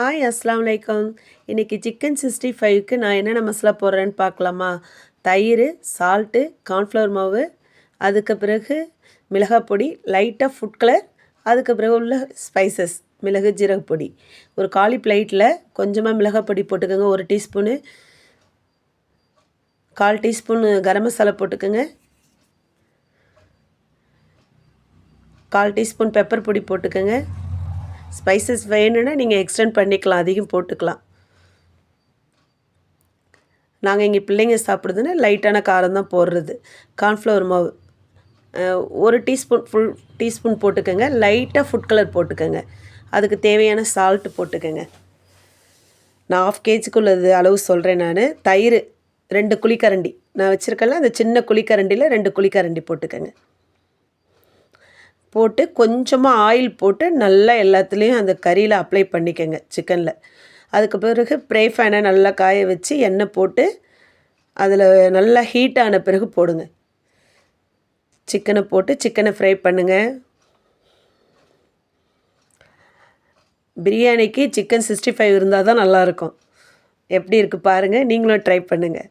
Hi அஸ்ஸலாமு அலைக்கும். இன்றைக்கி சிக்கன் 65க்கு நான் என்னென்ன மசாலா போடுறேன்னு பார்க்கலாமா? தயிர், சால்ட்டு, கார்ன்ஃப்ளவர் மாவு, அதுக்கு பிறகு மிளகாய் பொடி, லைட்டாக ஃபுட் கலர், அதுக்கு பிறகு உள்ள ஸ்பைசஸ் மிளகு ஜீரக பொடி. ஒரு காலி பிளேட்டில் கொஞ்சமாக மிளகாய் பொடி போட்டுக்கோங்க, 1 டீஸ்பூனு. 1/4 டீஸ்பூன் கரம் மசாலா போட்டுக்கோங்க. 1/4 டீஸ்பூன் பெப்பர் பொடி போட்டுக்கோங்க. ஸ்பைசஸ் வேணும்னா நீங்கள் எக்ஸ்டெண்ட் பண்ணிக்கலாம், அதிகம் போட்டுக்கலாம். நாங்கள் இங்கே பிள்ளைங்க சாப்பிடுதுன்னா லைட்டான காரம் தான் போடுறது. கார்ன்ஃப்ளவர் மாவு 1 டீஸ்பூன் ஃபுல் டீஸ்பூன் போட்டுக்கோங்க. லைட்டாக ஃபுட் கலர் போட்டுக்கோங்க. அதுக்கு தேவையான சால்ட்டு போட்டுக்கோங்க. நான் 1/2 கேஜிக்குள்ளது அளவு சொல்கிறேன் நான். தயிர் 2 குழிக்கரண்டி நான் வச்சுருக்கேன்ல, அந்த சின்ன குழிக்கரண்டியில் 2 குழிக்கரண்டி போட்டுக்கோங்க. போட்டு கொஞ்சமாக ஆயில் போட்டு நல்லா எல்லாத்துலேயும் அந்த கறியில் அப்ளை பண்ணிக்கோங்க, சிக்கனில். அதுக்கு பிறகு ப்ரே ஃபேனை நல்லா காய வச்சு எண்ணெய் போட்டு அதில் நல்லா ஹீட் ஆன பிறகு போடுங்க. சிக்கனை போட்டு சிக்கனை ஃப்ரை பண்ணுங்கள். பிரியாணிக்கு சிக்கன் 65 இருந்தால் தான் நல்லாயிருக்கும். எப்படி இருக்குது பாருங்கள், நீங்களும் ட்ரை பண்ணுங்கள்.